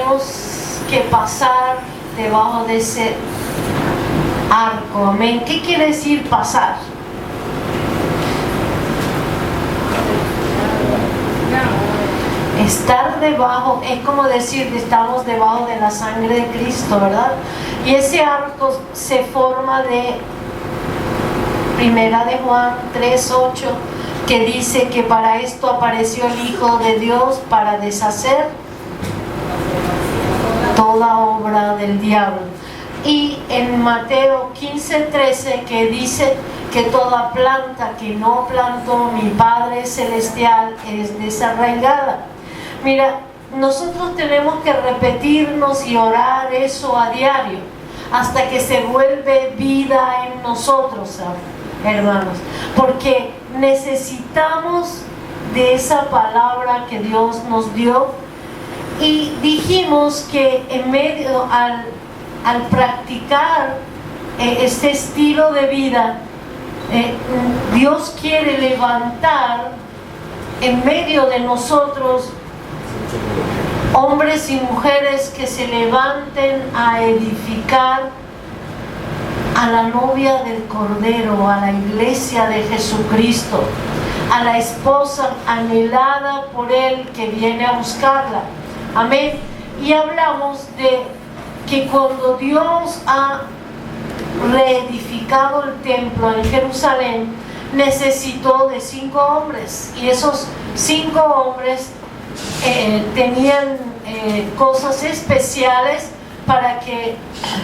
tenemos que pasar debajo de ese arco. Amén. ¿Qué quiere decir pasar? Estar debajo, es como decir que estamos debajo de la sangre de Cristo, ¿verdad? Y ese arco se forma de Primera de Juan 3:8, que dice que para esto apareció el Hijo de Dios, para deshacer toda obra del diablo. Y en Mateo 15:13, que dice que toda planta que no plantó mi Padre Celestial es desarraigada. Mira, nosotros tenemos que repetirnos y orar eso a diario, hasta que se vuelve vida en nosotros, hermanos, porque necesitamos de esa palabra que Dios nos dio. Y dijimos que en medio, al practicar este estilo de vida, Dios quiere levantar en medio de nosotros hombres y mujeres que se levanten a edificar a la novia del Cordero, a la iglesia de Jesucristo, a la esposa anhelada por Él que viene a buscarla. Amén. Y hablamos de que cuando Dios ha reedificado el templo en Jerusalén, necesitó de 5 hombres, y esos 5 hombres tenían cosas especiales para que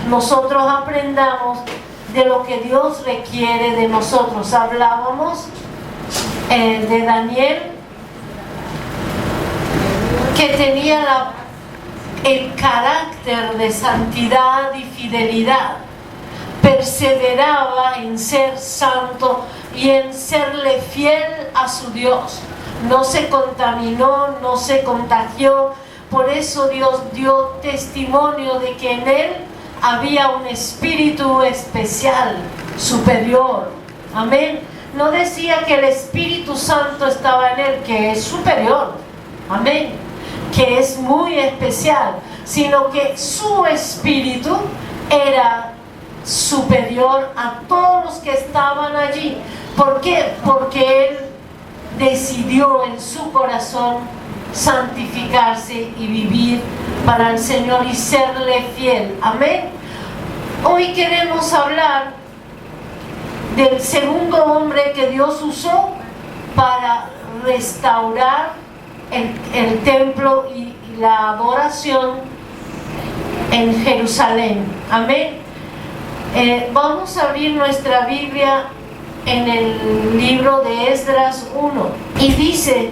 nosotros aprendamos de lo que Dios requiere de nosotros. Hablábamos de Daniel, que tenía el carácter de santidad y fidelidad. Perseveraba en ser santo y en serle fiel a su Dios. No se contaminó, no se contagió. Por eso Dios dio testimonio de que en él había un espíritu especial, superior. Amén. No decía que el Espíritu Santo estaba en él, que es superior. Amén. Que es muy especial, sino que su espíritu era superior a todos los que estaban allí. ¿Por qué? Porque él decidió en su corazón santificarse y vivir para el Señor y serle fiel. Amén. Hoy queremos hablar del segundo hombre que Dios usó para restaurar el templo y la adoración en Jerusalén. Amén. Vamos a abrir nuestra Biblia en el libro de Esdras 1, y dice: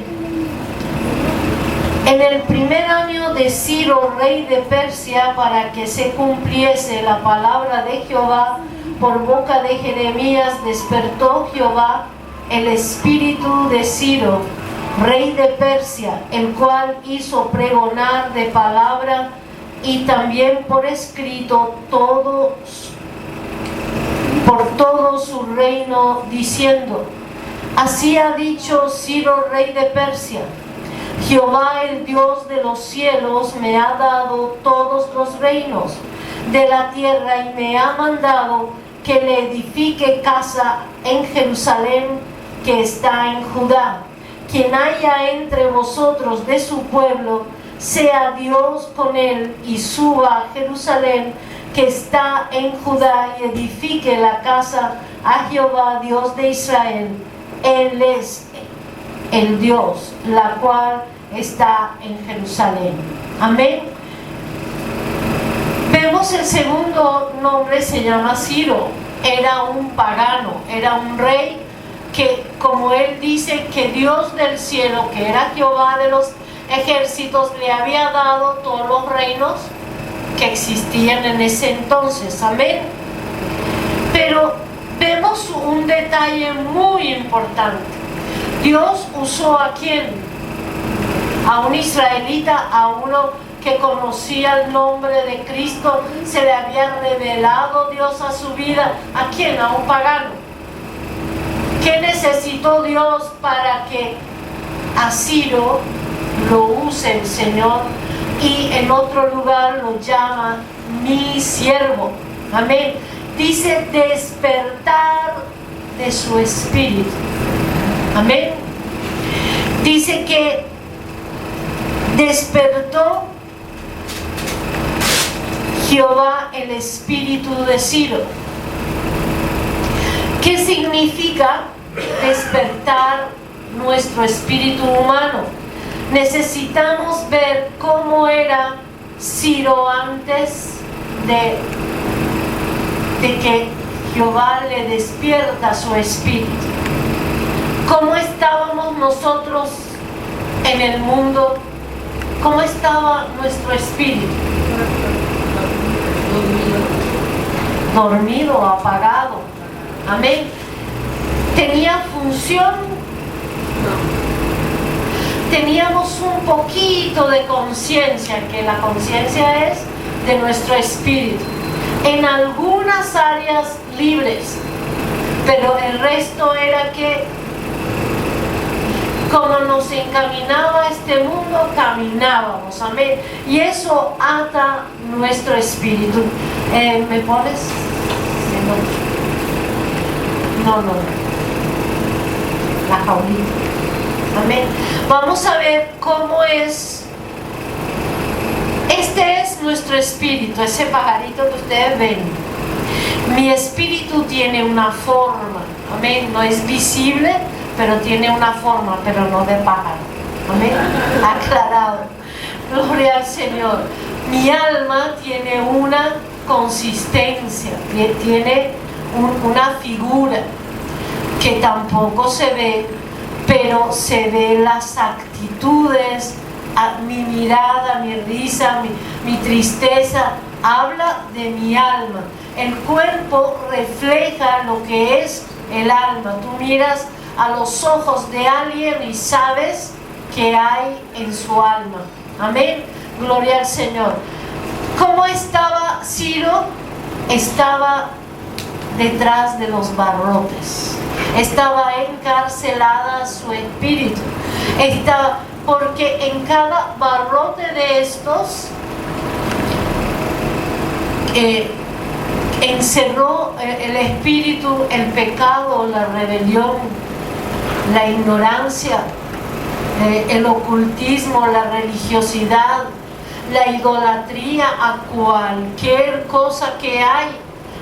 en el primer año de Ciro, rey de Persia, para que se cumpliese la palabra de Jehová por boca de Jeremías, despertó Jehová el espíritu de Ciro, rey de Persia, el cual hizo pregonar de palabra y también por escrito por todo su reino, diciendo: así ha dicho Ciro, rey de Persia: Jehová, el Dios de los cielos, me ha dado todos los reinos de la tierra y me ha mandado que le edifique casa en Jerusalén, que está en Judá. Quien haya entre vosotros de su pueblo, sea Dios con él, y suba a Jerusalén, que está en Judá, y edifique la casa a Jehová, Dios de Israel. Él es el Dios, la cual está en Jerusalén. Amén. Vemos el segundo nombre, se llama Ciro. Era un pagano, era un rey que, como él dice, que Dios del cielo, que era Jehová de los ejércitos, le había dado todos los reinos que existían en ese entonces. Amén. Pero vemos un detalle muy importante. Dios usó ¿a quién? A un israelita, a uno que conocía el nombre de Cristo, se le había revelado Dios a su vida. ¿A quién? A un pagano. ¿Qué necesitó Dios para que a Ciro lo use el Señor y en otro lugar lo llama mi siervo. Amén. Dice despertar de su espíritu. Amén. Dice que despertó Jehová el espíritu de Ciro. ¿Qué significa despertar nuestro espíritu humano? Necesitamos ver cómo era Ciro antes de que Jehová le despierta su espíritu. ¿Cómo estábamos nosotros en el mundo? ¿Cómo estaba nuestro espíritu? Dormido, apagado. Amén. ¿Tenía función? Teníamos un poquito de conciencia, que la conciencia es de nuestro espíritu. En algunas áreas libres, pero el resto era que como nos encaminaba este mundo, caminábamos, amén. Y eso ata nuestro espíritu. ¿Me pones? No. La jaulita. Amén. Vamos a ver cómo es. Este es nuestro espíritu, ese pajarito que ustedes ven. Mi espíritu tiene una forma, amén. No es visible, pero tiene una forma, pero no de pájaro. Amén. Aclarado. Gloria al Señor. Mi alma tiene una consistencia, tiene una figura que tampoco se ve, pero se ve las actitudes, mi mirada, mi risa, mi tristeza, habla de mi alma. El cuerpo refleja lo que es el alma. Tú miras a los ojos de alguien y sabes que hay en su alma. Amén. Gloria al Señor. ¿Cómo estaba Ciro? Estaba detrás de los barrotes. Estaba encarcelada su espíritu. Porque en cada barrote de estos encerró el espíritu, el pecado, la rebelión, la ignorancia, el ocultismo, la religiosidad, la idolatría a cualquier cosa que hay,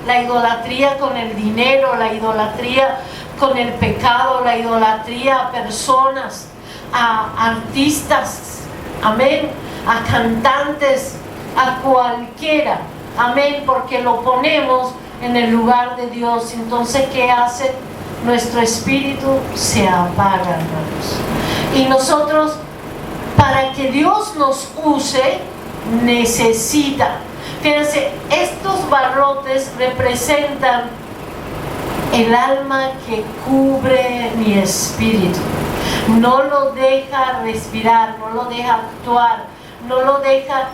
la idolatría con el dinero, la idolatría con el pecado, la idolatría a personas, a artistas, amén, a cantantes, a cualquiera, amén, porque lo ponemos en el lugar de Dios. Entonces, ¿qué hace? Nuestro espíritu se apaga, hermanos. Y nosotros, para que Dios nos use, necesita. Fíjense, estos barrotes representan el alma que cubre mi espíritu. No lo deja respirar, no lo deja actuar, no lo deja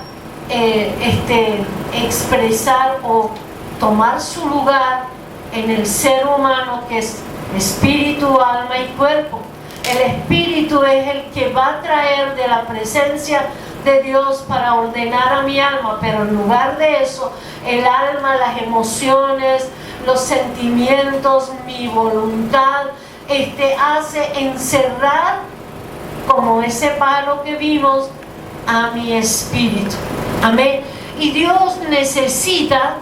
expresar o tomar su lugar en el ser humano, que es espíritu, alma y cuerpo. El espíritu es el que va a traer de la presencia de Dios para ordenar a mi alma, pero en lugar de eso, el alma, las emociones, los sentimientos, mi voluntad, hace encerrar, como ese palo que vimos, a mi espíritu. Amén. Y Dios necesita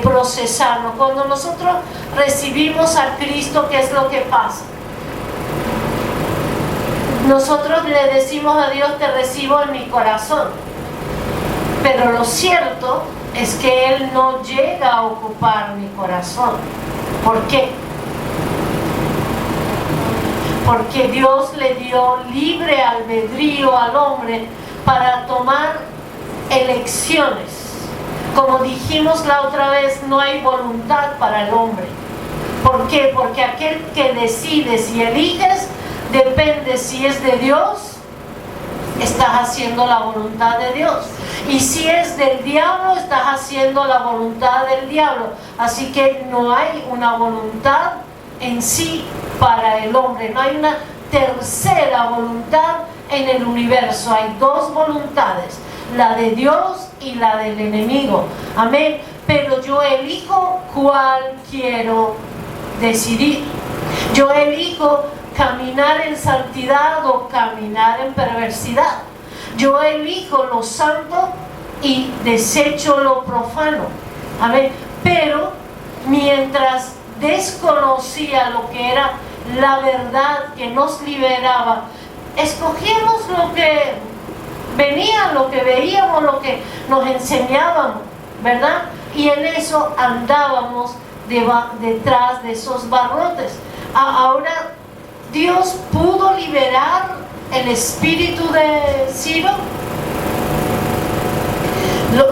procesarlo. Cuando nosotros recibimos a Cristo, ¿qué es lo que pasa? Nosotros le decimos a Dios: te recibo en mi corazón. Pero lo cierto es que Él no llega a ocupar mi corazón. ¿Por qué? Porque Dios le dio libre albedrío al hombre para tomar elecciones. Como dijimos la otra vez, no hay voluntad para el hombre. ¿Por qué? Porque aquel que decide, si eliges, depende si es de Dios, estás haciendo la voluntad de Dios. Y si es del diablo, estás haciendo la voluntad del diablo. Así que no hay una voluntad en sí para el hombre. No hay una tercera voluntad en el universo hay dos voluntades, la de Dios y la del enemigo. Amén. Pero yo elijo cuál quiero decidir. Yo elijo caminar en santidad o caminar en perversidad. Yo elijo lo santo y desecho lo profano. Amén. Pero mientras desconocía lo que era la verdad que nos liberaba, escogíamos lo que venía, lo que veíamos, lo que nos enseñaban, ¿verdad? Y en eso andábamos detrás de esos barrotes. Ahora, Dios pudo liberar el espíritu de Ciro.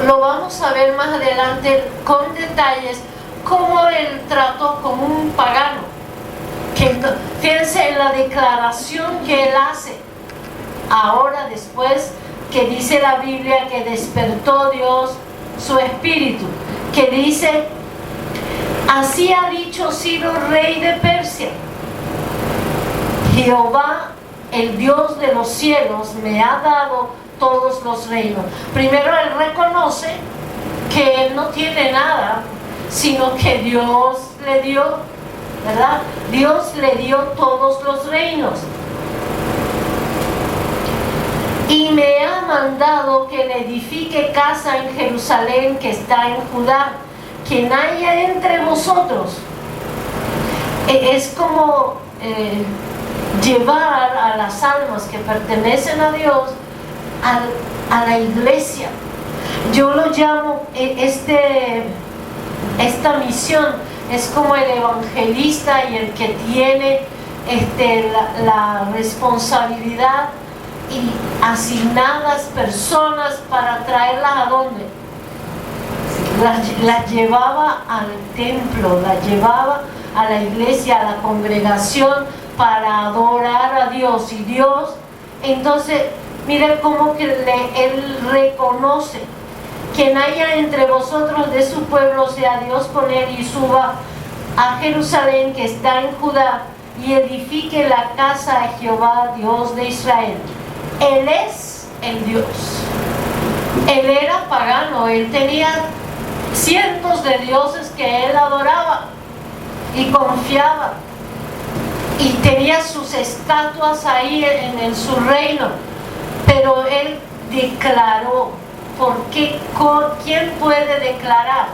Lo vamos a ver más adelante con detalles, cómo él trató como un pagano. Fíjense en la declaración que él hace. Ahora, después que dice la Biblia que despertó Dios su espíritu, que dice: así ha dicho Ciro, rey de Persia, Jehová, el Dios de los cielos, me ha dado todos los reinos. Primero él reconoce que él no tiene nada, sino que Dios le dio, ¿verdad? Dios le dio todos los reinos. Y me ha mandado que le edifique casa en Jerusalén, que está en Judá. Quien haya entre vosotros. Es como llevar a las almas que pertenecen a Dios a la iglesia. Yo lo llamo, esta misión es como el evangelista y el que tiene la responsabilidad y asignadas personas para traerlas a dónde. Las llevaba al templo, las llevaba a la iglesia, a la congregación, para adorar a Dios. Y Dios, entonces, mire cómo que él reconoce: quien haya entre vosotros de su pueblo, sea Dios con él, y suba a Jerusalén, que está en Judá, y edifique la casa de Jehová, Dios de Israel. Él es el Dios. Él era pagano, él tenía cientos de dioses que él adoraba y confiaba, y tenía sus estatuas ahí en su reino. Pero él declaró, porque ¿quién puede declarar?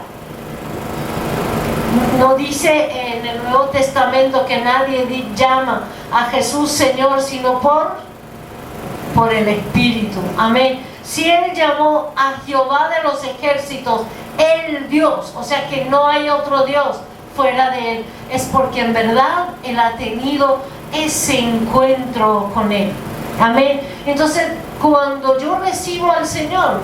No dice en el Nuevo Testamento que nadie llama a Jesús Señor, sino por el Espíritu. Amén. Si él llamó a Jehová de los ejércitos, el Dios, o sea que no hay otro Dios fuera de él, es porque en verdad él ha tenido ese encuentro con él. Amén. Entonces, cuando yo recibo al Señor,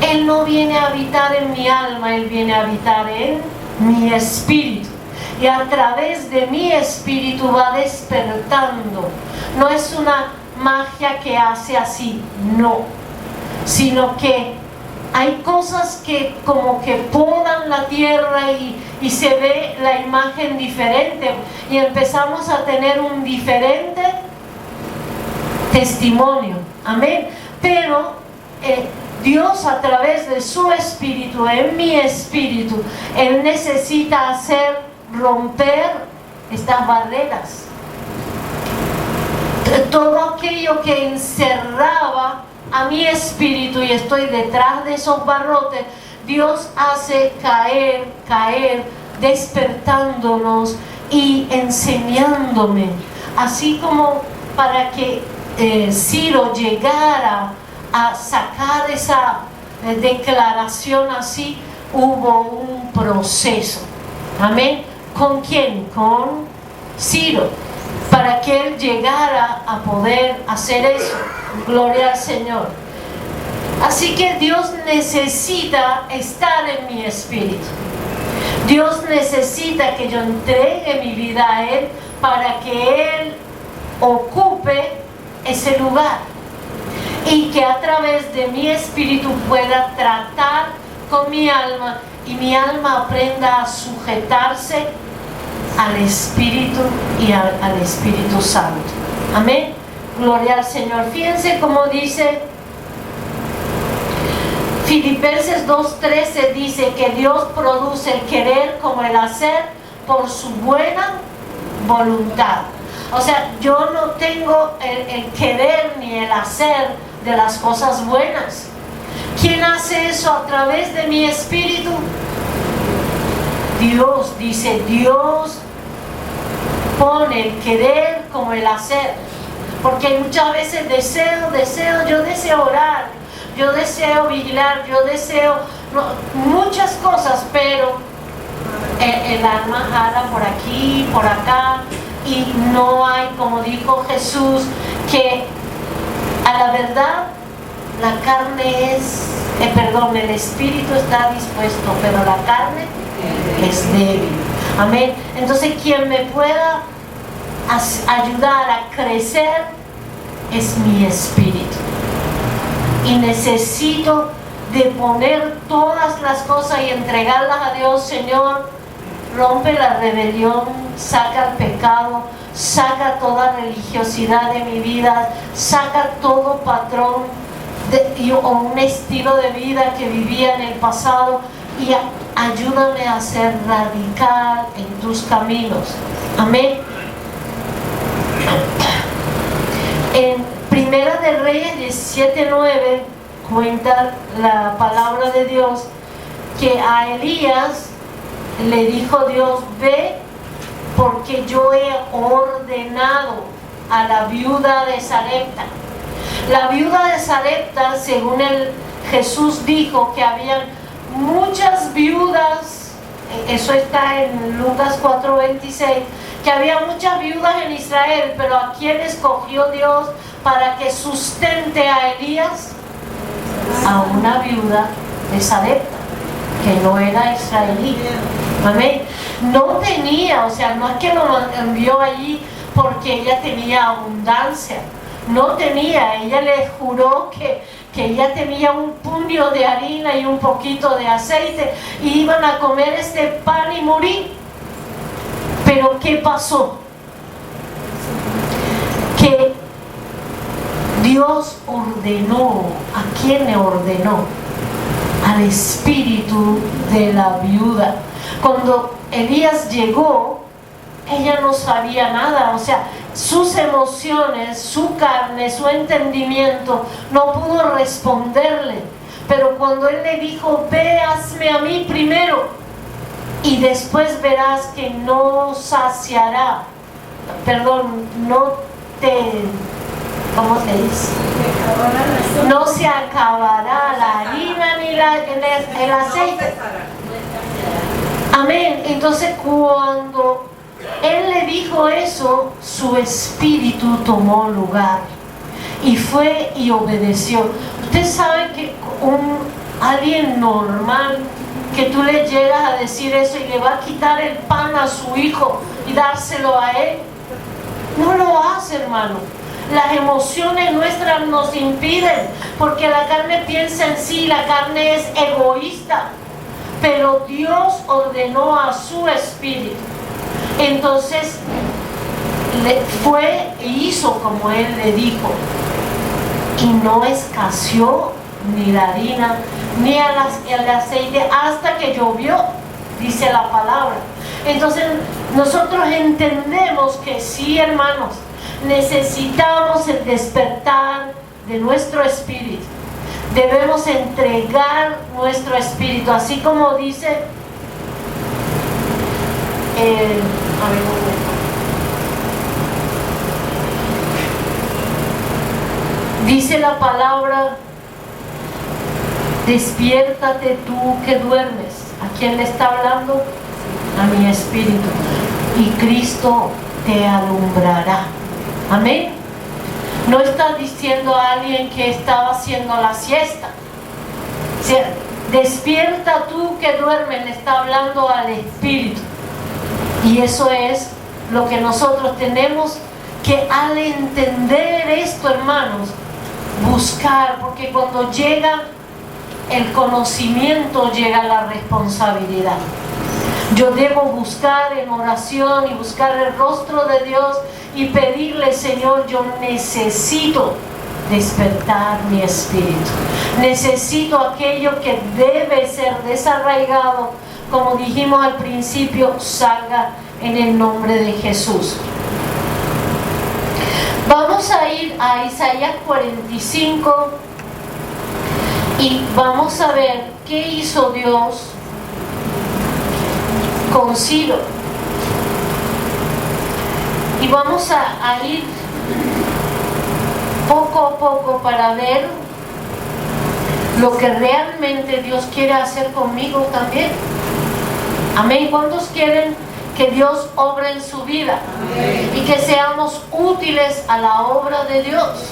él no viene a habitar en mi alma, él viene a habitar en mi espíritu. Y a través de mi espíritu va despertando. No es una magia que hace así, no, sino que hay cosas que como que podan la tierra y se ve la imagen diferente, y empezamos a tener un diferente testimonio. Amén. Pero Dios, a través de su espíritu, en mi espíritu, él necesita romper estas barreras. Todo aquello que encerraba a mi espíritu, y estoy detrás de esos barrotes, Dios hace caer, despertándonos y enseñándome. Así como para que Ciro llegara a sacar esa declaración así, hubo un proceso. Amén. ¿Con quién? Con Ciro, para que él llegara a poder hacer eso. Gloria al Señor. Así que Dios necesita estar en mi espíritu. Dios necesita que yo entregue mi vida a Él para que Él ocupe ese lugar, y que a través de mi espíritu pueda tratar con mi alma, y mi alma aprenda a sujetarse al Espíritu y al Espíritu Santo. Amén. Gloria al Señor. Fíjense cómo dice Filipenses 2:13, dice que Dios produce el querer como el hacer por su buena voluntad. O sea, yo no tengo el querer ni el hacer de las cosas buenas. ¿Quién hace eso a través de mi espíritu? Dios, dice, Dios pone el querer como el hacer. Porque muchas veces yo deseo orar, yo deseo vigilar, yo deseo muchas cosas, pero el alma jala por aquí, por acá, y no hay, como dijo Jesús, que a la verdad la carne el espíritu está dispuesto, pero la carne es débil. Amén. Entonces, quien me pueda ayudar a crecer es mi espíritu. Y necesito de poner todas las cosas y entregarlas a Dios. Señor, rompe la rebelión, saca el pecado, saca toda religiosidad de mi vida, saca todo patrón o un estilo de vida que vivía en el pasado, y ayúdame a ser radical en tus caminos. Amén. En Primera de Reyes 17:9 cuenta la palabra de Dios que a Elías le dijo Dios: ve, porque yo he ordenado a la viuda de Sarepta. La viuda de Sarepta, según Jesús dijo que habían muchas viudas, eso está en Lucas 4:26, que había muchas viudas en Israel, pero ¿a quién escogió Dios para que sustente a Elías? A una viuda de Sarepta, que no era israelí. Amén. No tenía, o sea, no es que lo envió allí porque ella tenía abundancia. No tenía, ella le juró que ella tenía un puño de harina y un poquito de aceite y iban a comer este pan y morir. Pero ¿qué pasó? Que Dios ordenó. ¿A quién le ordenó? Al espíritu de la viuda. Cuando Elías llegó, ella no sabía nada, o sea, sus emociones, su carne, su entendimiento no pudo responderle. Pero cuando él le dijo: ve, hazme a mí primero y después verás que no saciará, ¿cómo se dice? No se acabará la harina ni el aceite. Amén. Entonces, cuando él le dijo eso, su espíritu tomó lugar y fue y obedeció. Usted sabe que alguien normal, que tú le llegas a decir eso y le va a quitar el pan a su hijo y dárselo a él, no lo hace, hermano. Las emociones nuestras nos impiden, porque la carne piensa en sí, la carne es egoísta, pero Dios ordenó a su espíritu. Entonces fue e hizo como él le dijo, y no escaseó ni la harina ni el aceite hasta que llovió, dice la palabra. Entonces nosotros entendemos que sí, hermanos, necesitamos el despertar de nuestro espíritu. Debemos entregar nuestro espíritu, así como dice dice la palabra: despiértate tú que duermes. ¿A quién le está hablando? A mi espíritu. Y Cristo te alumbrará. Amén. No está diciendo a alguien que estaba haciendo la siesta. O sea, despierta tú que duermes, le está hablando al espíritu. Y eso es lo que nosotros tenemos que, al entender esto, hermanos, buscar, porque cuando llega el conocimiento llega la responsabilidad. Yo debo buscar en oración y buscar el rostro de Dios y pedirle, Señor, yo necesito despertar mi espíritu. Necesito aquello que debe ser desarraigado, como dijimos al principio, salga en el nombre de Jesús. Vamos a ir a Isaías 45 y vamos a ver qué hizo Dios con Ciro. Y vamos a ir poco a poco para ver lo que realmente Dios quiere hacer conmigo también. Amén. ¿Cuántos quieren que Dios obre en su vida? Amén. Y que seamos útiles a la obra de Dios?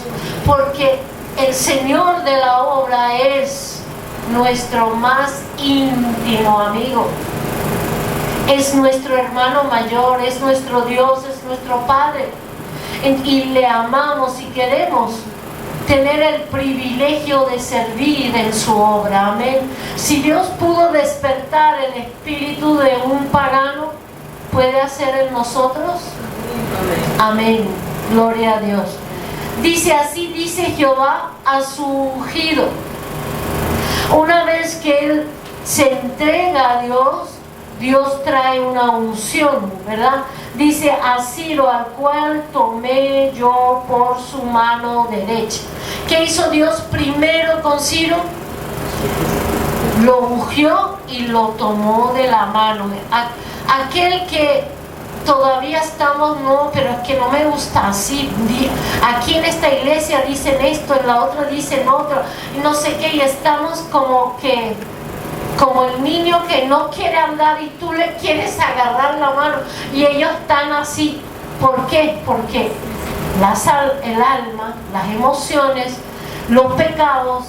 Porque el Señor de la obra es nuestro más íntimo amigo. Es nuestro hermano mayor, es nuestro Dios, es nuestro Padre. Y le amamos y queremos tener el privilegio de servir en su obra. Amén. Si Dios pudo despertar el espíritu de un pagano, ¿puede hacer en nosotros? Amén. Gloria a Dios. Dice así, dice Jehová a su ungido. Una vez que él se entrega a Dios, Dios trae una unción, ¿verdad? Dice a Ciro, al cual tomé yo por su mano derecha. ¿Qué hizo Dios primero con Ciro? Lo ungió y lo tomó de la mano. Aquel que todavía estamos, no, pero es que no me gusta así. Aquí en esta iglesia dicen esto, en la otra dicen otro, y no sé qué, y estamos como el niño que no quiere andar y tú le quieres agarrar la mano y ellos están así. ¿Por qué? Porque el alma, las emociones, los pecados,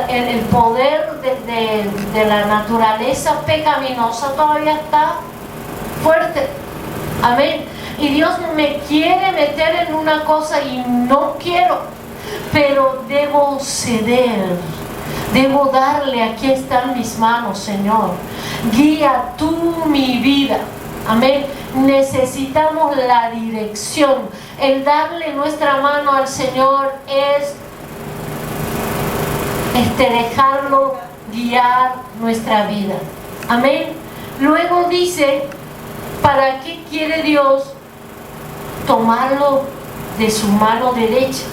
el poder de la naturaleza pecaminosa todavía está fuerte. Amén. Y Dios me quiere meter en una cosa y no quiero, pero debo ceder. Debo darle, aquí están mis manos, Señor. Guía tú mi vida. Amén. Necesitamos la dirección. El darle nuestra mano al Señor es dejarlo guiar nuestra vida. Amén. Luego dice, ¿para qué quiere Dios tomarlo de su mano derecha?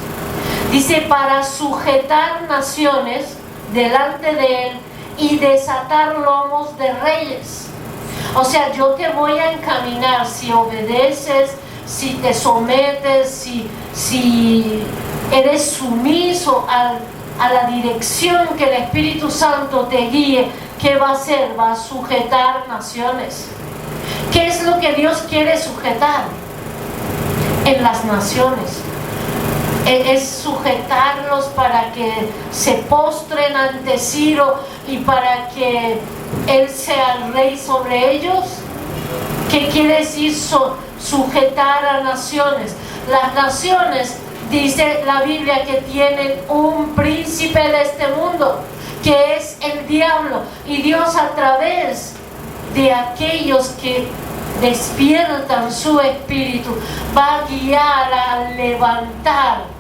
Dice, para sujetar naciones delante de él y desatar lomos de reyes. O sea, yo te voy a encaminar si obedeces, si te sometes, si eres sumiso a la dirección que el Espíritu Santo te guíe. ¿Qué va a hacer? Va a sujetar naciones. ¿Qué es lo que Dios quiere sujetar? En las naciones. Es sujetarlos para que se postren ante Ciro y para que él sea el rey sobre ellos. ¿Qué quiere decir sujetar a naciones? Las naciones, dice la Biblia, que tienen un príncipe de este mundo, que es el diablo, y Dios, a través de aquellos que despiertan su espíritu, va a guiar, a levantar,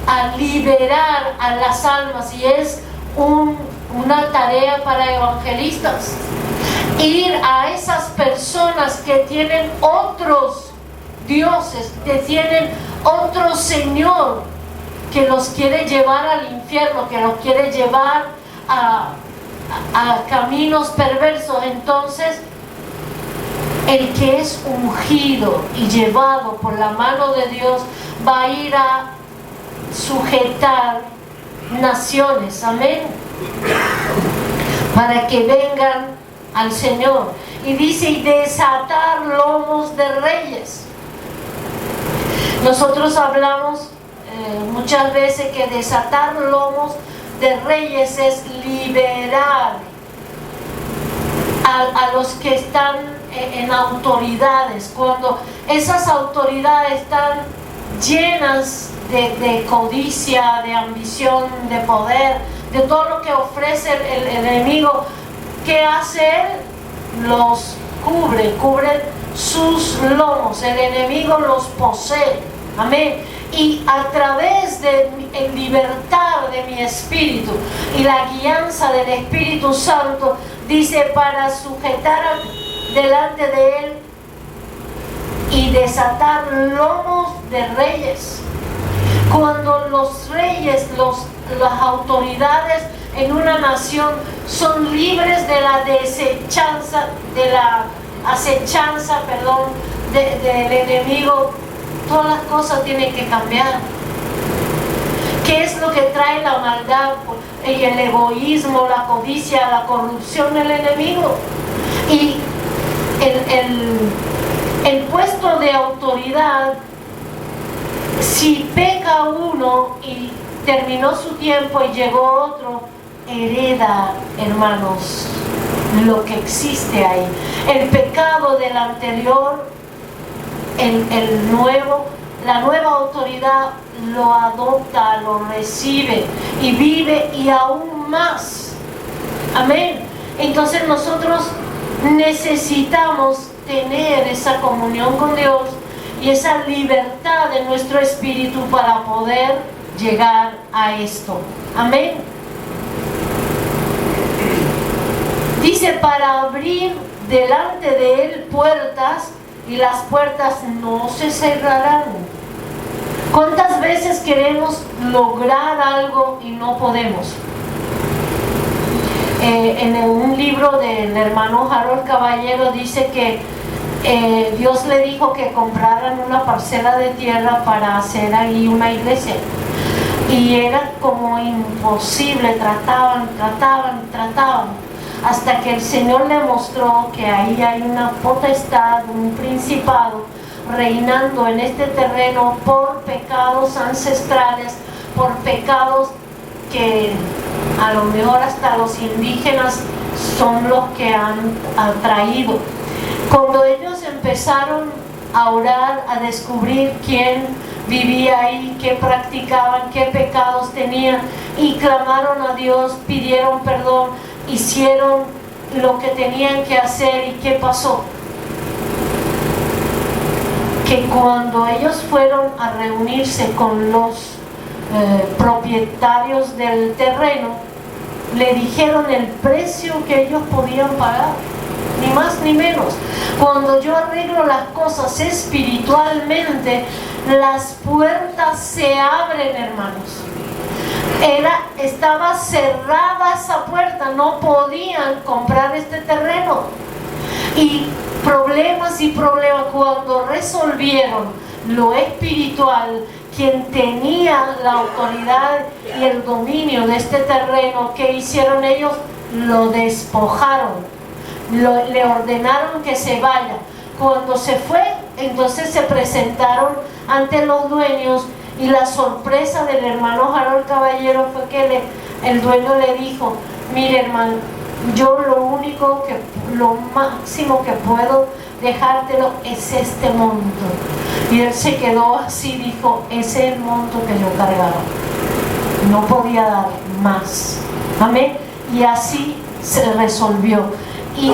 a liberar a las almas. Y es una tarea para evangelistas, ir a esas personas que tienen otros dioses, que tienen otro Señor que los quiere llevar al infierno, que los quiere llevar a caminos perversos. Entonces, el que es ungido y llevado por la mano de Dios va a ir a sujetar naciones, amén, para que vengan al Señor. Y dice, y desatar lomos de reyes. Nosotros hablamos muchas veces que desatar lomos de reyes es liberar a los que están en autoridades. Cuando esas autoridades están llenas de codicia, de ambición, de poder, de todo lo que ofrece el enemigo, ¿qué hace él? Los cubre sus lomos, el enemigo los posee, amén, y a través de el libertad de mi espíritu y la guianza del Espíritu Santo, dice, para sujetar delante de él y desatar lomos de reyes. Cuando los reyes, las autoridades en una nación son libres de la desechanza, de la acechanza, del enemigo, todas las cosas tienen que cambiar. ¿Qué es lo que trae la maldad y el egoísmo, la codicia, la corrupción del enemigo? Y el puesto de autoridad, si peca uno y terminó su tiempo y llegó otro, hereda, hermanos, lo que existe ahí. El pecado del anterior, la nueva autoridad lo adopta, lo recibe y vive, y aún más. Amén. Entonces nosotros necesitamos tener esa comunión con Dios y esa libertad de nuestro espíritu para poder llegar a esto. Amén. Dice, para abrir delante de él puertas, y las puertas no se cerrarán. ¿Cuántas veces queremos lograr algo y no podemos? En un libro del hermano Harold Caballero dice que Dios le dijo que compraran una parcela de tierra para hacer ahí una iglesia, y era como imposible, trataban, hasta que el Señor le mostró que ahí hay una potestad, un principado reinando en este terreno por pecados ancestrales, por pecados que a lo mejor hasta los indígenas son los que han atraído. Cuando ellos empezaron a orar, a descubrir quién vivía ahí, qué practicaban, qué pecados tenían, y clamaron a Dios, pidieron perdón, hicieron lo que tenían que hacer. ¿Y qué pasó? Que cuando ellos fueron a reunirse con los propietarios del terreno, le dijeron el precio que ellos podían pagar, ni más ni menos. Cuando yo arreglo las cosas espiritualmente, las puertas se abren, hermanos. Estaba cerrada esa puerta, no podían comprar este terreno. Y problemas, cuando resolvieron lo espiritual, quien tenía la autoridad y el dominio de este terreno, ¿qué hicieron ellos? Lo despojaron, le ordenaron que se vaya. Cuando se fue, entonces se presentaron ante los dueños, y la sorpresa del hermano Harold Caballero fue que el dueño le dijo: mire, hermano, yo lo máximo que puedo dejártelo es este monto. Y él se quedó así, dijo: ese es el monto que yo cargaba, no podía dar más. Amén. Y así se resolvió. Y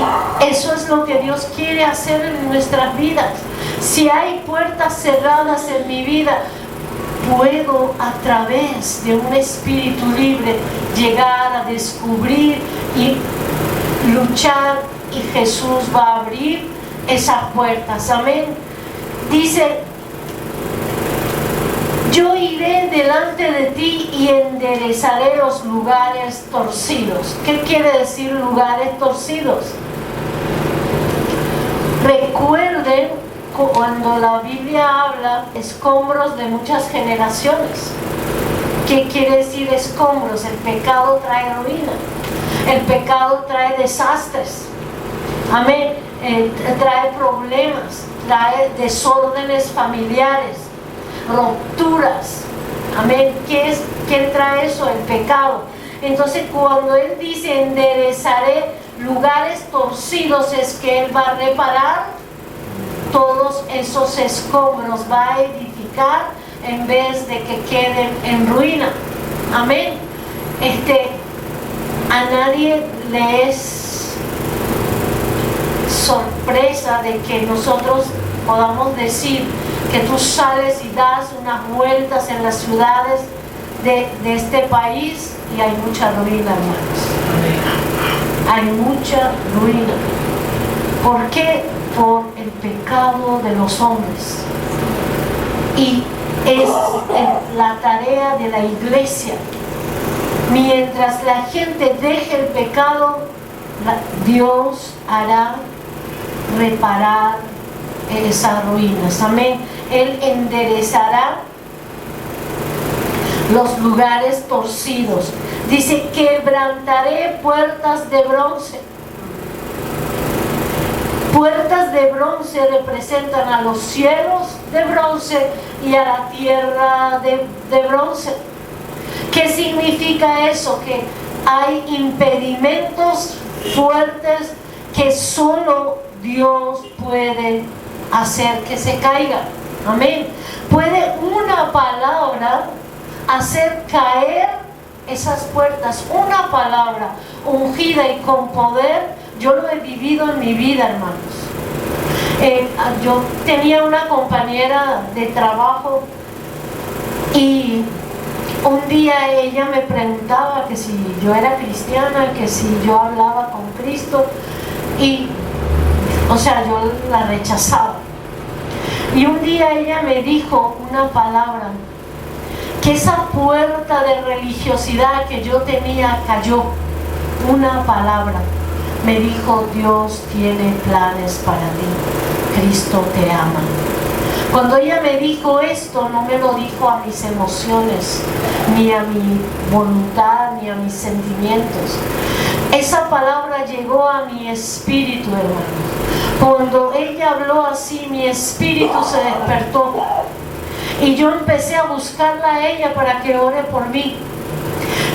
eso es lo que Dios quiere hacer en nuestras vidas. Si hay puertas cerradas en mi vida, puedo, a través de un espíritu libre, llegar a descubrir y luchar, y Jesús va a abrir esas puertas. Amén. Dice: yo iré delante de ti y enderezaré los lugares torcidos. ¿Qué quiere decir lugares torcidos? Recuerden cuando la Biblia habla escombros de muchas generaciones. ¿Qué quiere decir escombros? El pecado trae ruina, el pecado trae desastres, amén, trae problemas, trae desórdenes familiares, rupturas, amén. ¿Qué trae eso? El pecado. Entonces, cuando Él dice enderezaré lugares torcidos, es que Él va a reparar todos esos escombros, va a edificar en vez de que queden en ruina. Amén. A nadie le es sorpresa de que nosotros podamos decir que tú sales y das unas vueltas en las ciudades de este país y hay mucha ruina, hermanos. Hay mucha ruina. ¿Por qué? Por el pecado de los hombres. Y es la tarea de la iglesia. Mientras la gente deje el pecado, Dios hará reparar esas ruinas. Amén. Él enderezará los lugares torcidos. Dice, quebrantaré puertas de bronce. Puertas de bronce representan a los cielos de bronce y a la tierra de bronce. ¿Qué significa eso? Que hay impedimentos fuertes que solo Dios puede hacer que se caigan. Amén. Puede una palabra hacer caer esas puertas. Una palabra ungida y con poder. Yo lo he vivido en mi vida, hermanos. Yo tenía una compañera de trabajo y un día ella me preguntaba que si yo era cristiana, que si yo hablaba con Cristo, y o sea, yo la rechazaba. Y un día ella me dijo una palabra, que esa puerta de religiosidad que yo tenía cayó. Una palabra. Me dijo, Dios tiene planes para ti, Cristo te ama. Cuando ella me dijo esto, no me lo dijo a mis emociones, ni a mi voluntad, ni a mis sentimientos. Esa palabra llegó a mi espíritu, hermano. Cuando ella habló así, mi espíritu se despertó. Y yo empecé a buscarla a ella para que ore por mí.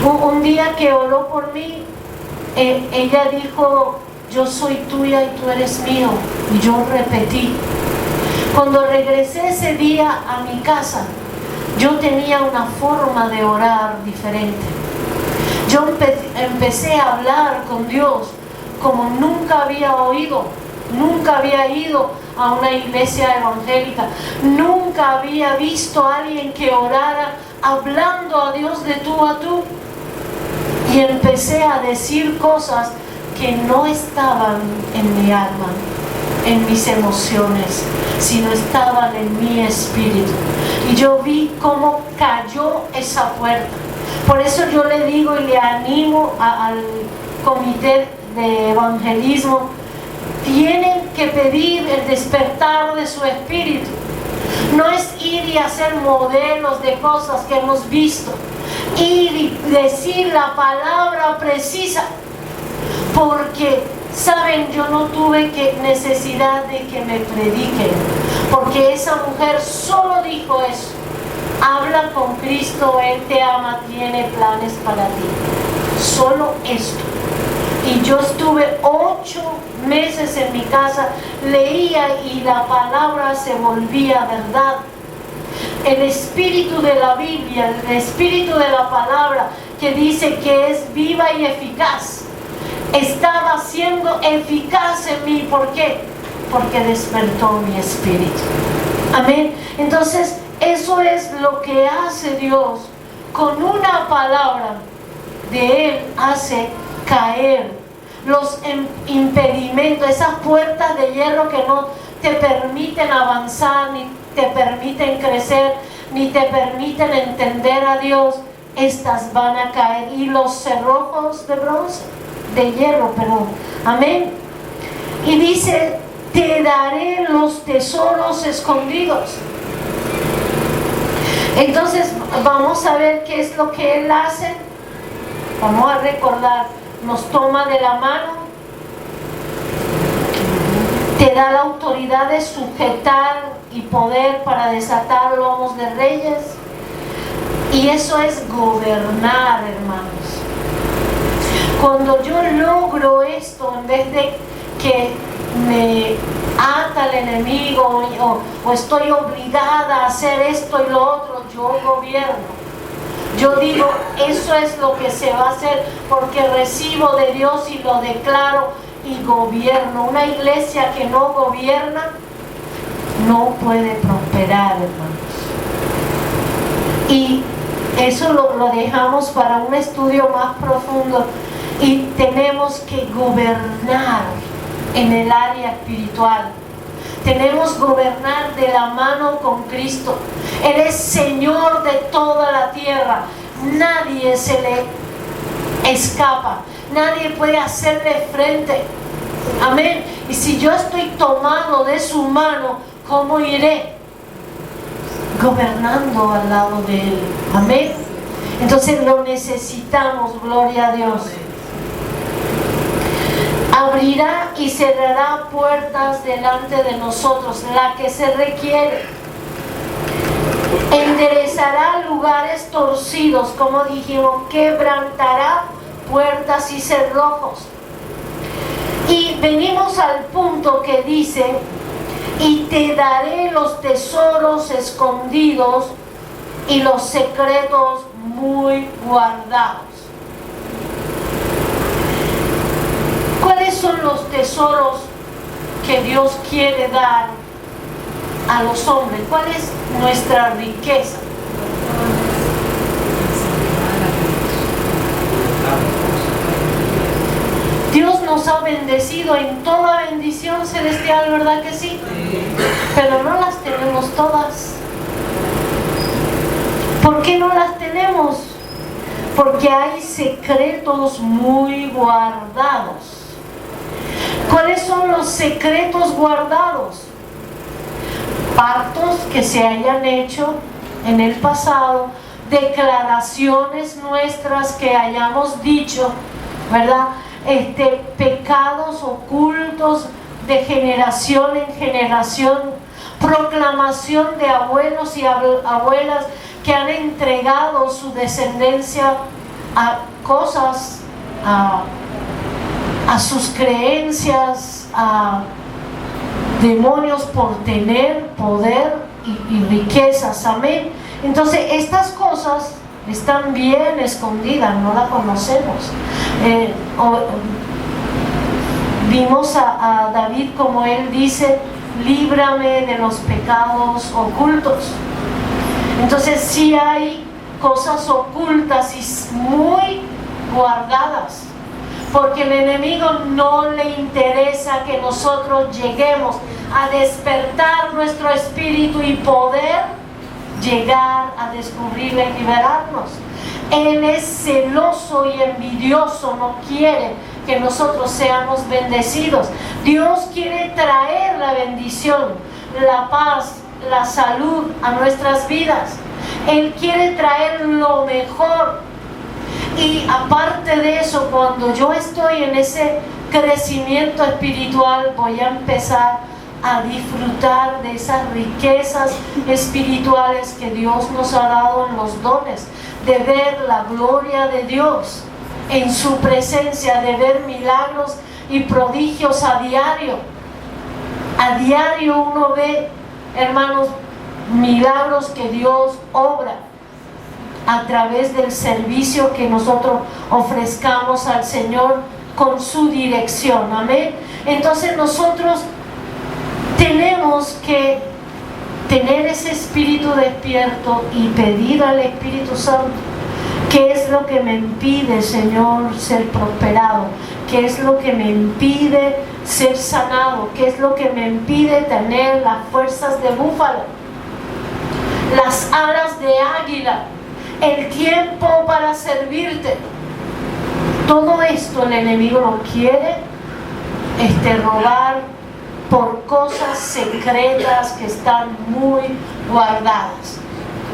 Un día que oró por mí, ella dijo, yo soy tuya y tú eres mío. Y yo repetí. Cuando regresé ese día a mi casa, yo tenía una forma de orar diferente. Yo empecé a hablar con Dios como nunca había oído, nunca había ido a una iglesia evangélica, nunca había visto a alguien que orara hablando a Dios de tú a tú. Y empecé a decir cosas que no estaban en mi alma, en mis emociones, sino estaban en mi espíritu. Y yo vi cómo cayó esa puerta. Por eso yo le digo y le animo al comité de evangelismo, tienen que pedir el despertar de su espíritu. No es ir y hacer modelos de cosas que hemos visto, ir y decir la palabra precisa, porque saben, yo no tuve necesidad de que me prediquen, porque esa mujer solo dijo eso: habla con Cristo, Él te ama, tiene planes para ti. Solo esto. Y yo estuve 8 meses en mi casa, leía y la palabra se volvía verdad. El espíritu de la Biblia, el espíritu de la palabra que dice que es viva y eficaz, estaba siendo eficaz en mí. ¿Por qué? Porque despertó mi espíritu. Amén. Entonces, eso es lo que hace Dios. Con una palabra de Él hace caer los impedimentos, esas puertas de hierro que no te permiten avanzar, ni te permiten crecer, ni te permiten entender a Dios. Estas van a caer. Y los cerrojos de bronce, de hierro, perdón. Amén. Y dice, te daré los tesoros escondidos. Entonces vamos a ver qué es lo que Él hace. Vamos a recordar, nos toma de la mano, te da la autoridad de sujetar y poder para desatar lomos de reyes. Y eso es gobernar, hermanos. Cuando yo logro esto, en vez de que me ata el enemigo o estoy obligada a hacer esto y lo otro, yo gobierno. Yo digo, eso es lo que se va a hacer porque recibo de Dios y lo declaro y gobierno. Una iglesia que no gobierna no puede prosperar, hermanos. Y eso lo dejamos para un estudio más profundo. Y tenemos que gobernar en el área espiritual. Tenemos que gobernar de la mano con Cristo. Él es Señor de toda la tierra. Nadie se le escapa. Nadie puede hacerle frente. Amén. Y si yo estoy tomado de su mano, ¿cómo iré? Gobernando al lado de Él. Amén. Entonces lo necesitamos, gloria a Dios. Abrirá y cerrará puertas delante de nosotros, la que se requiere. Enderezará lugares torcidos, como dijimos, quebrantará puertas y cerrojos. Y venimos al punto que dice: y te daré los tesoros escondidos y los secretos muy guardados. ¿Cuáles son los tesoros que Dios quiere dar a los hombres? ¿Cuál es nuestra riqueza? Dios nos ha bendecido en toda bendición celestial, ¿verdad que sí? Pero no las tenemos todas. ¿Por qué no las tenemos? Porque hay secretos muy guardados. ¿Cuáles son los secretos guardados? Pactos que se hayan hecho en el pasado, declaraciones nuestras que hayamos dicho, ¿verdad? Pecados ocultos de generación en generación, proclamación de abuelos y abuelas que han entregado su descendencia a cosas, a sus creencias, a demonios por tener poder y riquezas. Amén. Entonces estas cosas están bien escondidas, no las conocemos. Vimos a David como él dice: líbrame de los pecados ocultos. Entonces sí hay cosas ocultas y muy guardadas, porque el enemigo no le interesa que nosotros lleguemos a despertar nuestro espíritu y poder llegar a descubrirle y liberarnos. Él es celoso y envidioso, no quiere que nosotros seamos bendecidos. Dios quiere traer la bendición, la paz, la salud a nuestras vidas. Él quiere traer lo mejor. Y aparte de eso, cuando yo estoy en ese crecimiento espiritual, voy a empezar a disfrutar de esas riquezas espirituales que Dios nos ha dado en los dones, de ver la gloria de Dios en su presencia, de ver milagros y prodigios a diario. A diario uno ve, hermanos, milagros que Dios obra a través del servicio que nosotros ofrezcamos al Señor con su dirección. Amén. Entonces nosotros tenemos que tener ese espíritu despierto y pedir al Espíritu Santo: ¿qué es lo que me impide, Señor, ser prosperado? ¿Qué es lo que me impide ser sanado? ¿Qué es lo que me impide tener las fuerzas de búfalo, las alas de águila, el tiempo para servirte? Todo esto el enemigo lo quiere robar por cosas secretas que están muy guardadas.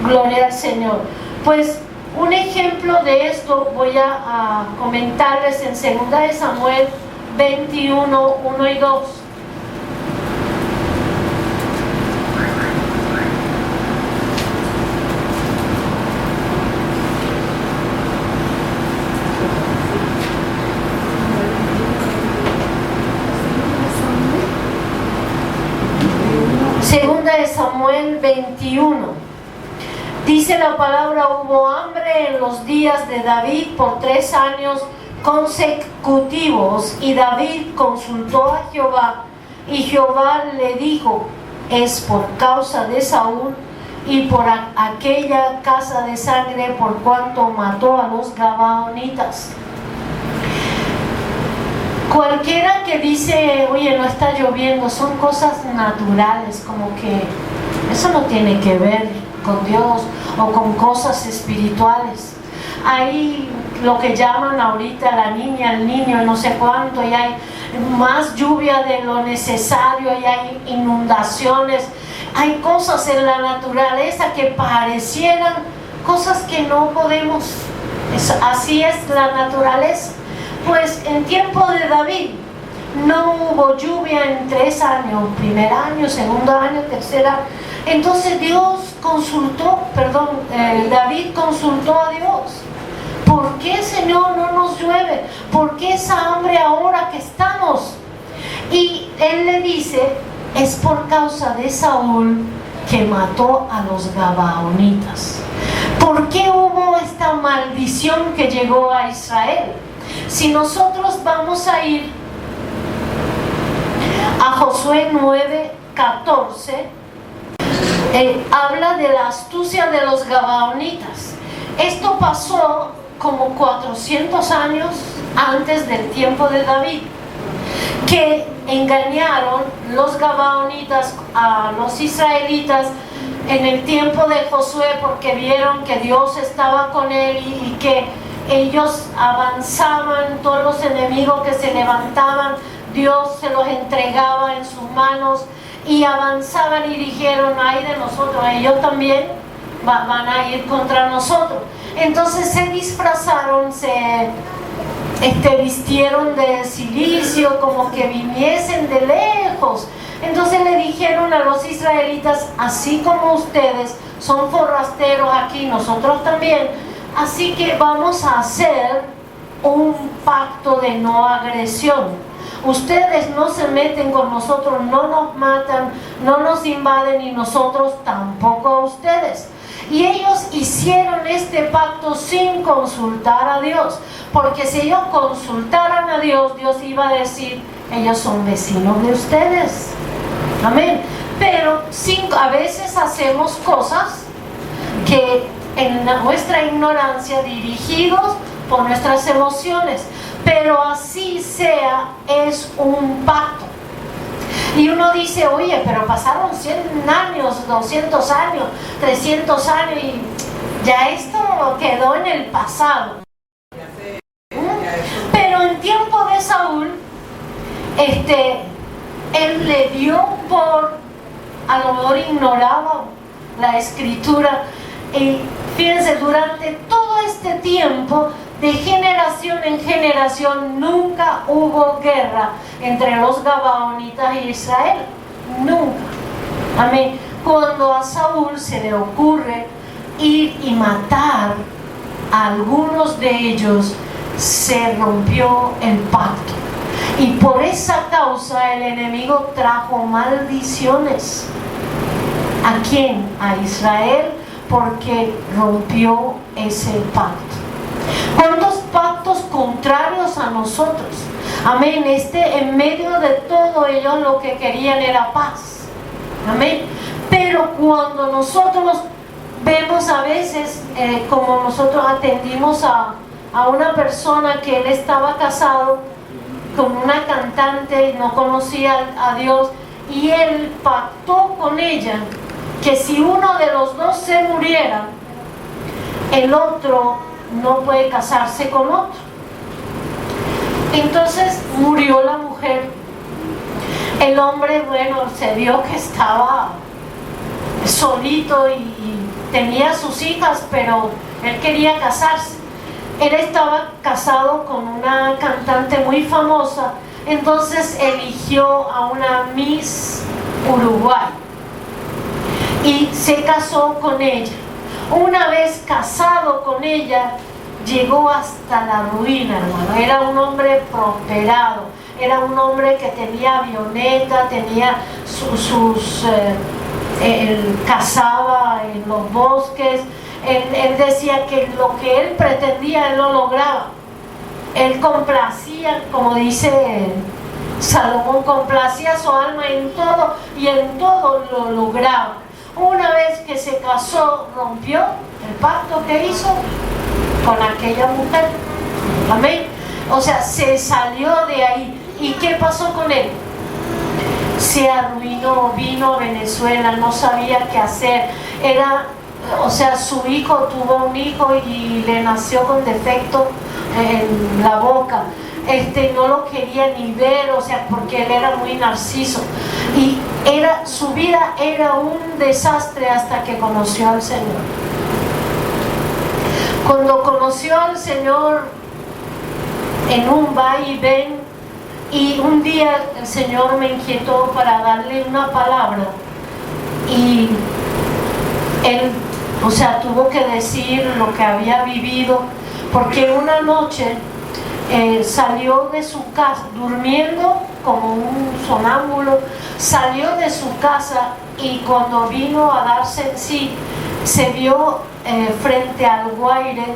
Gloria al Señor. Pues un ejemplo de esto voy a comentarles en 2 de Samuel 21, 1 y 2. Segunda de Samuel 21. Dice la palabra: hubo hambre en los días de David por 3 años consecutivos, y David consultó a Jehová, y Jehová le dijo: es por causa de Saúl y por aquella casa de sangre, por cuanto mató a los gabaonitas. Cualquiera que dice, oye, no está lloviendo, son cosas naturales, como que eso no tiene que ver con Dios o con cosas espirituales. Hay lo que llaman ahorita la niña, el niño, no sé cuánto, y hay más lluvia de lo necesario, y hay inundaciones, hay cosas en la naturaleza que parecieran cosas que no podemos. Así es la naturaleza. Pues en tiempo de David no hubo lluvia en 3 años, primer año, segundo año, tercer año. Entonces David consultó a Dios: ¿por qué, Señor, no nos llueve? ¿Por qué esa hambre ahora que estamos? Y él le dice: es por causa de Saúl, que mató a los gabaonitas. ¿Por qué hubo esta maldición que llegó a Israel? Si nosotros vamos a ir a Josué 9:14, habla de la astucia de los gabaonitas. Esto pasó como 400 años antes del tiempo de David, que engañaron los gabaonitas a los israelitas en el tiempo de Josué, porque vieron que Dios estaba con él y que ellos avanzaban, todos los enemigos que se levantaban, Dios se los entregaba en sus manos, y avanzaban, y dijeron: ay de nosotros, ellos también van a ir contra nosotros. Entonces se disfrazaron, se vistieron de silicio, como que viniesen de lejos. Entonces le dijeron a los israelitas: así como ustedes son forasteros aquí, nosotros también. Así que vamos a hacer un pacto de no agresión. Ustedes no se meten con nosotros, no nos matan, no nos invaden, y nosotros tampoco a ustedes. Y ellos hicieron este pacto sin consultar a Dios, porque si ellos consultaran a Dios, Dios iba a decir: ellos son vecinos de ustedes. Amén. Pero a veces hacemos cosas que en nuestra ignorancia, dirigidos por nuestras emociones, pero así sea, es un pacto. Y uno dice: oye, pero pasaron 100 años, 200 años, 300 años, y ya esto quedó en el pasado. Pero en tiempo de Saúl, él le dio a lo mejor ignoraba la escritura. Y fíjense, durante todo este tiempo, de generación en generación, nunca hubo guerra entre los gabaonitas y Israel. Nunca. Amén. Cuando a Saúl se le ocurre ir y matar a algunos de ellos, se rompió el pacto. Y por esa causa el enemigo trajo maldiciones. ¿A quién? A Israel, porque rompió ese pacto. ¿Cuántos pactos contrarios a nosotros? Amén. En medio de todo, ellos lo que querían era paz. Amén. Pero cuando nosotros vemos a veces, como nosotros atendimos a una persona que él estaba casado con una cantante, no conocía a Dios, y él pactó con ella que si uno de los dos se muriera, el otro no puede casarse con otro. Entonces murió la mujer. El hombre, se vio que estaba solito y tenía sus hijas, pero él quería casarse. Él estaba casado con una cantante muy famosa, entonces eligió a una Miss Uruguay y se casó con ella. Una vez casado con ella, llegó hasta la ruina, hermano. Era un hombre prosperado, era un hombre que tenía avioneta, tenía él cazaba en los bosques. Él decía que lo que él pretendía, él lo lograba. Él complacía, como dice Salomón, complacía su alma en todo y en todo lo lograba. Una vez que se casó, rompió el pacto que hizo con aquella mujer. Amén. O sea, se salió de ahí. ¿Y qué pasó con él? Se arruinó, vino a Venezuela, no sabía qué hacer. O sea, su hijo tuvo un hijo y le nació con defecto en la boca. No lo quería ni ver, o sea, porque él era muy narciso. Y su vida era un desastre hasta que conoció al Señor. Cuando conoció al Señor en un va y ven, y un día el Señor me inquietó para darle una palabra, y él, o sea, tuvo que decir lo que había vivido, porque una noche salió de su casa, durmiendo como un sonámbulo, salió de su casa y cuando vino a darse en sí, se vio frente al Guaire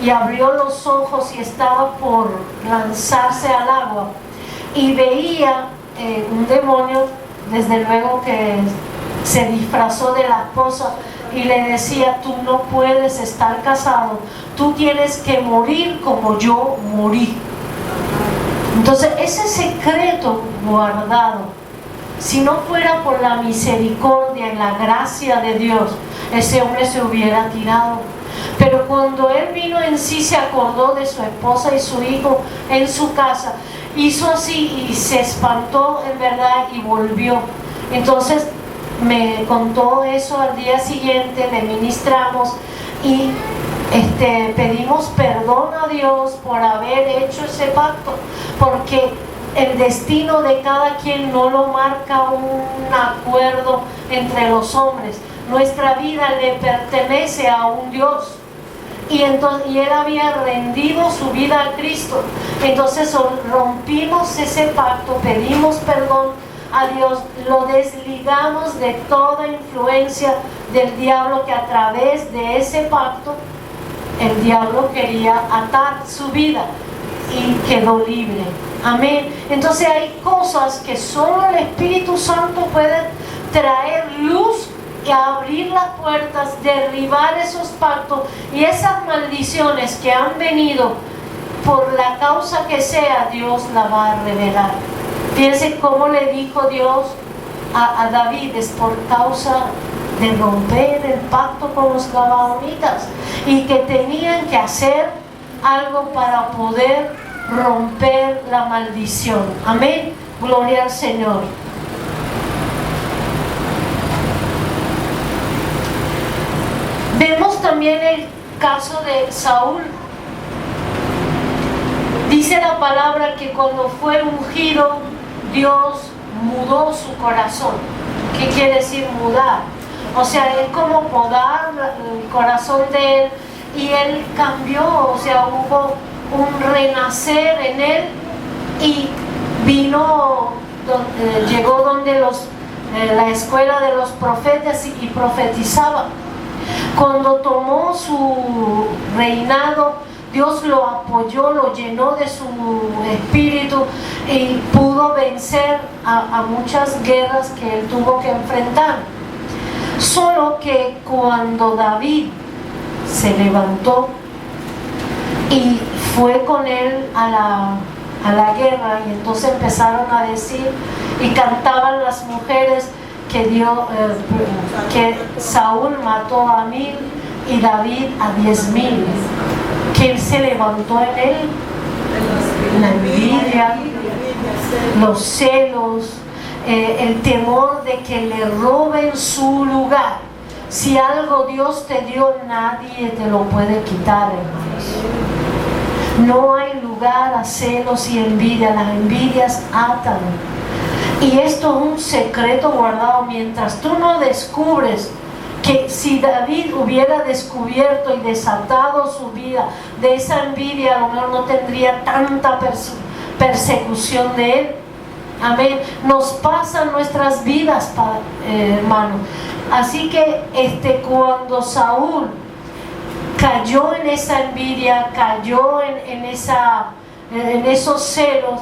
y abrió los ojos y estaba por lanzarse al agua y veía un demonio, desde luego que se disfrazó de la esposa y le decía: tú no puedes estar casado, tú tienes que morir como yo morí. Entonces ese secreto guardado, si no fuera por la misericordia y la gracia de Dios, ese hombre se hubiera tirado. Pero cuando él vino en sí, se acordó de su esposa y su hijo en su casa, hizo así y se espantó en verdad y volvió. Entonces me contó eso al día siguiente, le ministramos y pedimos perdón a Dios por haber hecho ese pacto, porque el destino de cada quien no lo marca un acuerdo entre los hombres. Nuestra vida le pertenece a un Dios. Y él había rendido su vida a Cristo. Entonces rompimos ese pacto, pedimos perdón a Dios, lo desligamos de toda influencia del diablo, que a través de ese pacto el diablo quería atar su vida, y quedó libre. Amén. Entonces hay cosas que solo el Espíritu Santo puede traer luz y abrir las puertas, derribar esos pactos y esas maldiciones que han venido por la causa que sea. Dios la va a revelar. Fíjense cómo le dijo Dios a David: es por causa de romper el pacto con los gabaonitas, y que tenían que hacer algo para poder romper la maldición. Amén. Gloria al Señor. Vemos también el caso de Saúl. Dice la palabra que cuando fue ungido, Dios mudó su corazón. ¿Qué quiere decir mudar? O sea, él como podar el corazón de él, y él cambió, o sea, hubo un renacer en él, y llegó donde la escuela de los profetas y profetizaba. Cuando tomó su reinado, Dios lo apoyó, lo llenó de su espíritu y pudo vencer a muchas guerras que él tuvo que enfrentar. Solo que cuando David se levantó y fue con él a la guerra, y entonces empezaron a decir y cantaban las mujeres que Saúl mató a 1000 y David a 10,000, que él se levantó en él la envidia, los celos, el temor de que le roben su lugar. Si algo Dios te dio, nadie te lo puede quitar, hermanos. No hay lugar a celos y envidia. Las envidias atan. Y esto es un secreto guardado. Mientras tú no descubres que si David hubiera descubierto y desatado su vida de esa envidia, a lo mejor no tendría tanta persecución de él. Amén. Nos pasan nuestras vidas, hermano. Así que cuando Saúl cayó en esa envidia, cayó en esa en esos celos,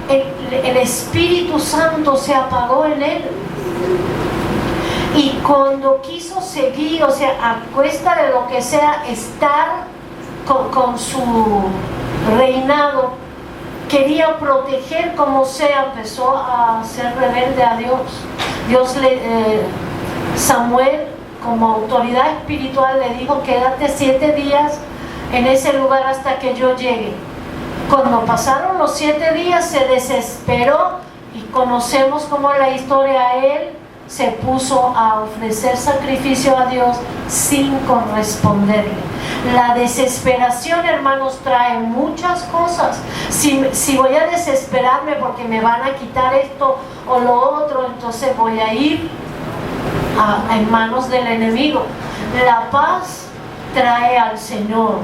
el Espíritu Santo se apagó en él. Y cuando quiso seguir, o sea, a cuesta de lo que sea, estar con su reinado, quería proteger como sea, empezó a ser rebelde a Dios. Samuel, como autoridad espiritual, le dijo: quédate 7 días en ese lugar hasta que yo llegue. Cuando pasaron los 7 días se desesperó, y conocemos cómo la historia. Él se puso a ofrecer sacrificio a Dios sin corresponderle. La desesperación, hermanos, trae muchas cosas. Si voy a desesperarme porque me van a quitar esto o lo otro, entonces voy a ir en manos del enemigo. La paz trae al Señor.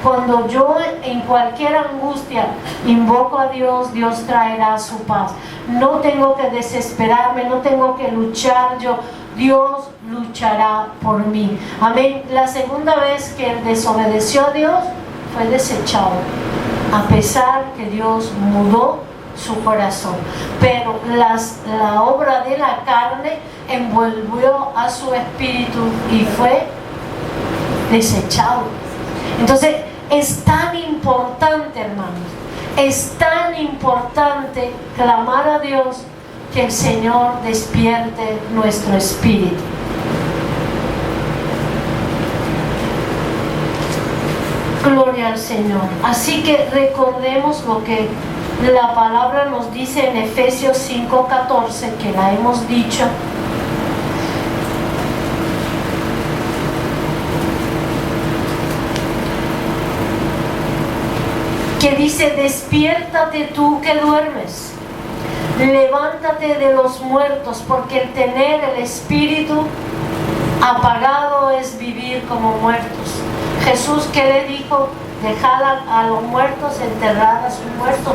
Cuando yo en cualquier angustia invoco a Dios, Dios traerá su paz. No tengo que desesperarme, no tengo que luchar yo. Dios luchará por mí. Amén. La segunda vez que él desobedeció a Dios, fue desechado, a pesar que Dios mudó su corazón. Pero la obra de la carne envolvió a su espíritu y fue desechado. Entonces es tan importante, hermanos, es tan importante clamar a Dios, que el Señor despierte nuestro espíritu. Gloria al Señor. Así que recordemos lo que la palabra nos dice en Efesios 5:14, que la hemos dicho. Que dice: despiértate tú que duermes, levántate de los muertos, porque el tener el espíritu apagado es vivir como muertos. Jesús, ¿qué le dijo? Dejad a los muertos, enterrad a sus muertos.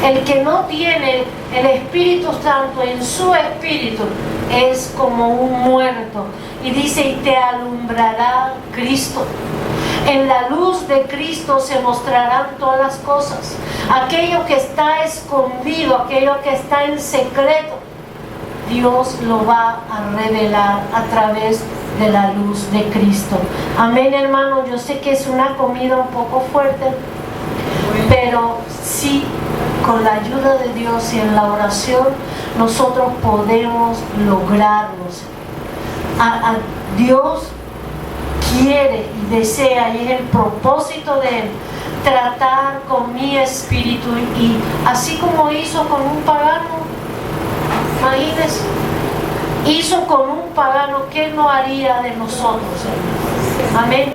El que no tiene el Espíritu Santo en su espíritu es como un muerto. Y dice: y te alumbrará Cristo. En la luz de Cristo se mostrarán todas las cosas. Aquello que está escondido, aquello que está en secreto, Dios lo va a revelar a través de la luz de Cristo. Amén, hermano. Yo sé que es una comida un poco fuerte, pero sí, con la ayuda de Dios y en la oración, nosotros podemos lograrlos. Dios quiere y desea, y es el propósito de Él, tratar con mi espíritu, y así como hizo con un pagano, imagínense, hizo con un pagano, ¿qué no haría de nosotros? Amén.